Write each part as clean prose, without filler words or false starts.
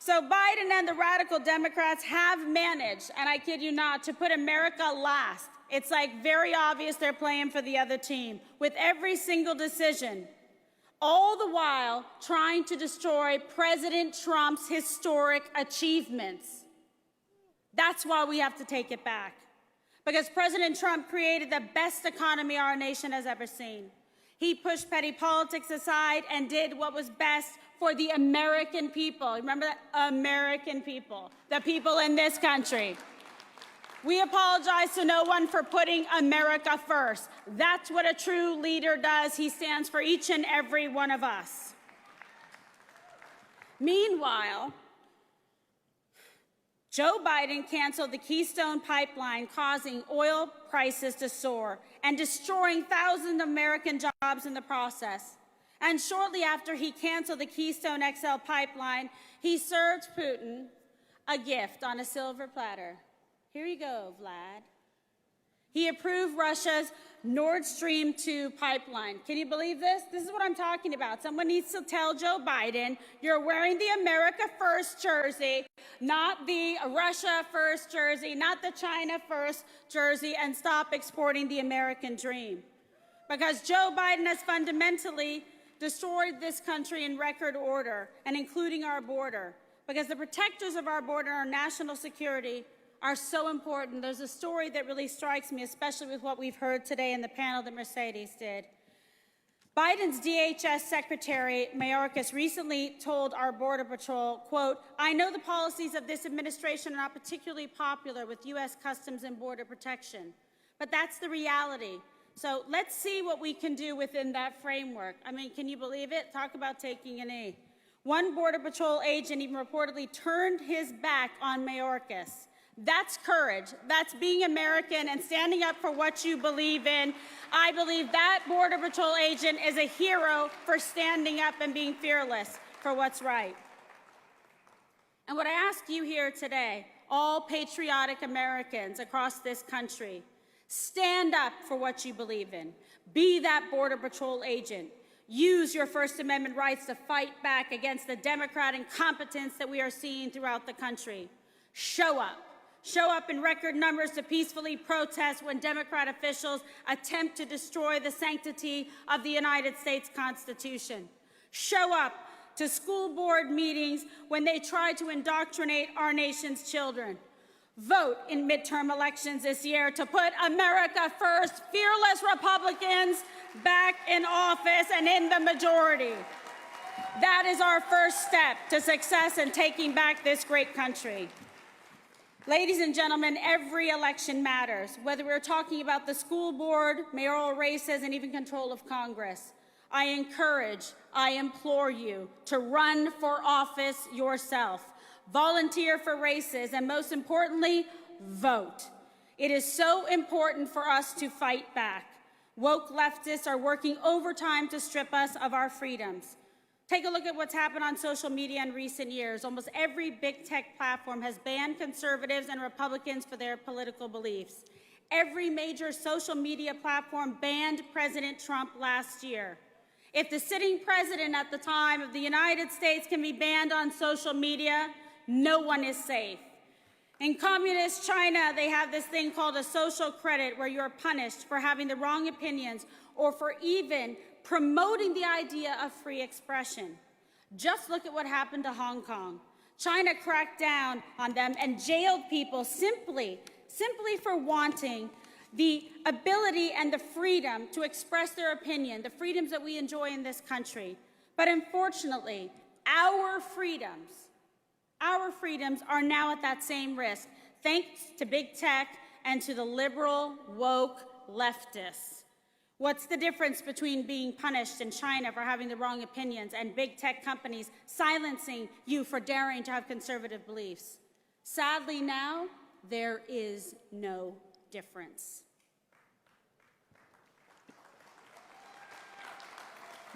So Biden and the radical Democrats have managed, and I kid you not, to put America last. It's like very obvious they're playing for the other team with every single decision, all the while trying to destroy President Trump's historic achievements. That's why we have to take it back. Because President Trump created the best economy our nation has ever seen. He pushed petty politics aside and did what was best for the American people. Remember that? American people. The people in this country. We apologize to no one for putting America first. That's what a true leader does. He stands for each and every one of us. Meanwhile, Joe Biden canceled the Keystone Pipeline, causing oil prices to soar and destroying thousands of American jobs in the process. And shortly after he canceled the Keystone XL pipeline, he served Putin a gift on a silver platter. Here you go, Vlad. He approved Russia's Nord Stream 2 pipeline. Can you believe this? This is what I'm talking about. Someone needs to tell Joe Biden, you're wearing the America First jersey, not the Russia First jersey, not the China First jersey, and stop exporting the American dream. Because Joe Biden has fundamentally destroyed this country in record order, and including our border. Because the protectors of our border, our national security, are so important. There's a story that really strikes me, especially with what we've heard today in the panel that Mercedes did. Biden's DHS Secretary Mayorkas recently told our Border Patrol, quote, "I know the policies of this administration are not particularly popular with U.S. Customs and Border Protection, but that's the reality. So let's see what we can do within that framework." I mean, can you believe it? Talk about taking a knee. One Border Patrol agent even reportedly turned his back on Mayorkas. That's courage. That's being American and standing up for what you believe in. I believe that Border Patrol agent is a hero for standing up and being fearless for what's right. And what I ask you here today, all patriotic Americans across this country, stand up for what you believe in. Be that Border Patrol agent. Use your First Amendment rights to fight back against the Democrat incompetence that we are seeing throughout the country. Show up. Show up in record numbers to peacefully protest when Democrat officials attempt to destroy the sanctity of the United States Constitution. Show up to school board meetings when they try to indoctrinate our nation's children. Vote in midterm elections this year to put America first, fearless Republicans back in office and in the majority. That is our first step to success in taking back this great country. Ladies and gentlemen, every election matters, whether we're talking about the school board, mayoral races, and even control of Congress. I encourage, I implore you to run for office yourself, volunteer for races, and most importantly, vote. It is so important for us to fight back. Woke leftists are working overtime to strip us of our freedoms. Take a look at what's happened on social media in recent years. Almost every big tech platform has banned conservatives and Republicans for their political beliefs. Every major social media platform banned President Trump last year. If the sitting president at the time of the United States can be banned on social media, no one is safe. In communist China, they have this thing called a social credit where you're punished for having the wrong opinions or for even promoting the idea of free expression. Just look at what happened to Hong Kong. China cracked down on them and jailed people simply for wanting the ability and the freedom to express their opinion, the freedoms that we enjoy in this country. But unfortunately, our freedoms are now at that same risk, thanks to big tech and to the liberal, woke leftists. What's the difference between being punished in China for having the wrong opinions and big tech companies silencing you for daring to have conservative beliefs? Sadly now, there is no difference.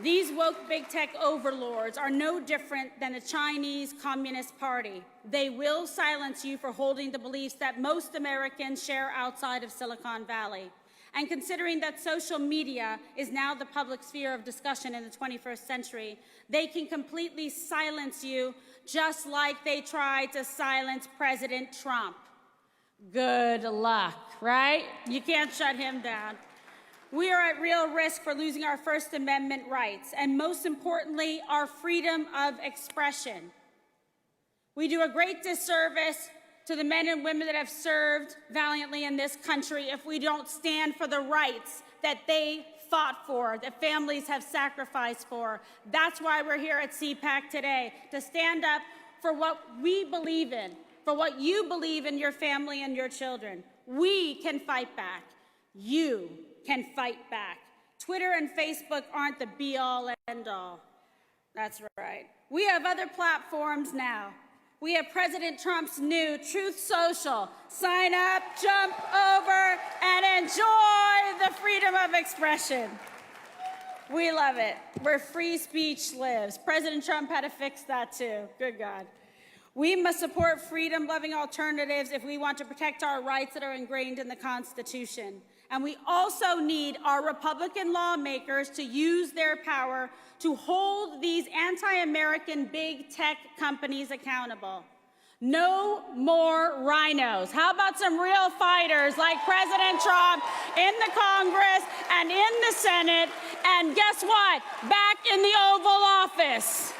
These woke big tech overlords are no different than the Chinese Communist Party. They will silence you for holding the beliefs that most Americans share outside of Silicon Valley. And considering that social media is now the public sphere of discussion in the 21st century, they can completely silence you just like they tried to silence President Trump. Good luck, right? You can't shut him down. We are at real risk for losing our First Amendment rights, and most importantly, our freedom of expression. We do a great disservice to the men and women that have served valiantly in this country if we don't stand for the rights that they fought for, that families have sacrificed for. That's why we're here at CPAC today, to stand up for what we believe in, for what you believe in your family and your children. We can fight back. You can fight back. Twitter and Facebook aren't the be-all, end-all. That's right. We have other platforms now. We have President Trump's new Truth Social. Sign up, jump over, and enjoy the freedom of expression. We love it. Where free speech lives. President Trump had to fix that too. Good God. We must support freedom-loving alternatives if we want to protect our rights that are ingrained in the Constitution. And we also need our Republican lawmakers to use their power to hold these anti-American big tech companies accountable. No more rhinos. How about some real fighters like President Trump in the Congress and in the Senate, and guess what? Back in the Oval Office.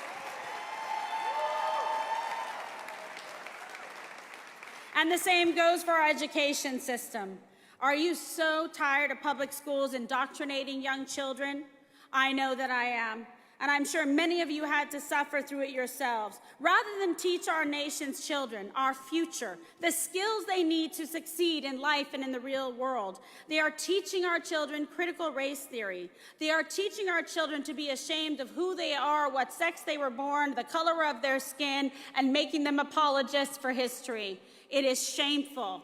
And the same goes for our education system. Are you so tired of public schools indoctrinating young children? I know that I am, and I'm sure many of you had to suffer through it yourselves. Rather than teach our nation's children, our future, the skills they need to succeed in life and in the real world, they are teaching our children critical race theory. They are teaching our children to be ashamed of who they are, what sex they were born, the color of their skin, and making them apologists for history. It is shameful.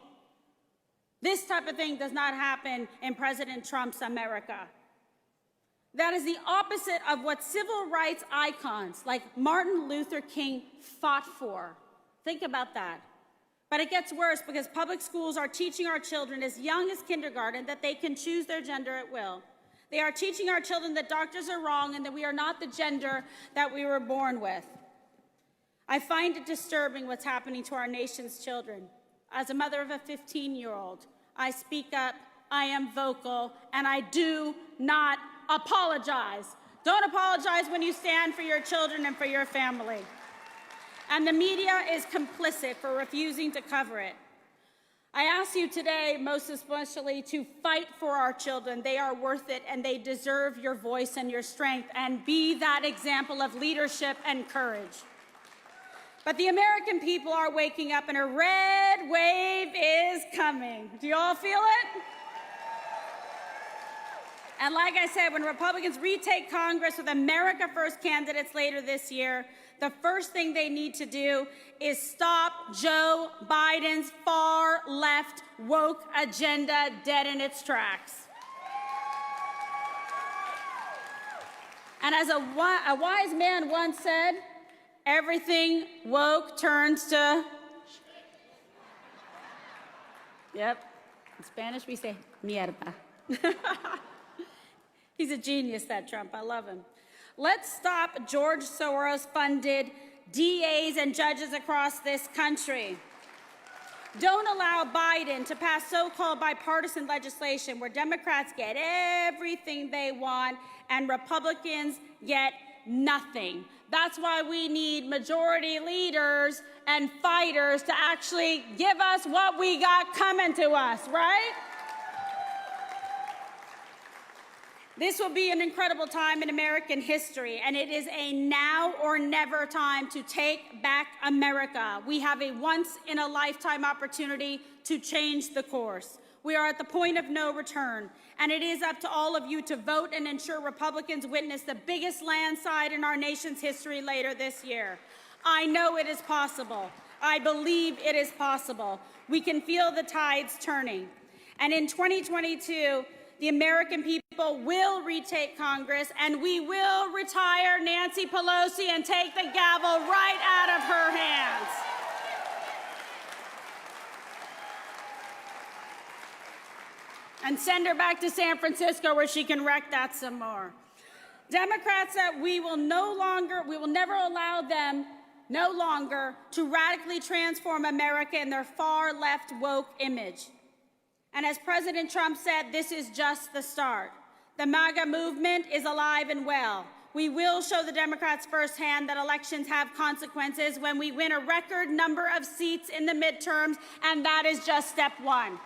This type of thing does not happen in President Trump's America. That is the opposite of what civil rights icons like Martin Luther King fought for. Think about that. But it gets worse because public schools are teaching our children as young as kindergarten that they can choose their gender at will. They are teaching our children that doctors are wrong and that we are not the gender that we were born with. I find it disturbing what's happening to our nation's children. As a mother of a 15-year-old, I speak up, I am vocal, and I do not apologize. Don't apologize when you stand for your children and for your family. And the media is complicit for refusing to cover it. I ask you today, most especially, to fight for our children. They are worth it, and they deserve your voice and your strength, and be that example of leadership and courage. But the American people are waking up, and a red wave is coming. Do you all feel it? And like I said, when Republicans retake Congress with America First candidates later this year, the first thing they need to do is stop Joe Biden's far-left woke agenda dead in its tracks. And as a wise man once said, everything woke turns to... Yep. In Spanish, we say, mierda. He's a genius, that Trump. I love him. Let's stop George Soros-funded DAs and judges across this country. Don't allow Biden to pass so-called bipartisan legislation where Democrats get everything they want and Republicans get nothing. That's why we need majority leaders and fighters to actually give us what we got coming to us, right? This will be an incredible time in American history, and it is a now or never time to take back America. We have a once-in-a-lifetime opportunity to change the course. We are at the point of no return, and it is up to all of you to vote and ensure Republicans witness the biggest landslide in our nation's history later this year. I know it is possible. I believe it is possible. We can feel the tides turning. And in 2022, the American people will retake Congress, and we will retire Nancy Pelosi and take the gavel right out of her hands. And send her back to San Francisco where she can wreck that some more. Democrats, that we will never allow them no longer to radically transform America in their far-left woke image. And as President Trump said, this is just the start. The MAGA movement is alive and well. We will show the Democrats firsthand that elections have consequences when we win a record number of seats in the midterms, and that is just step one.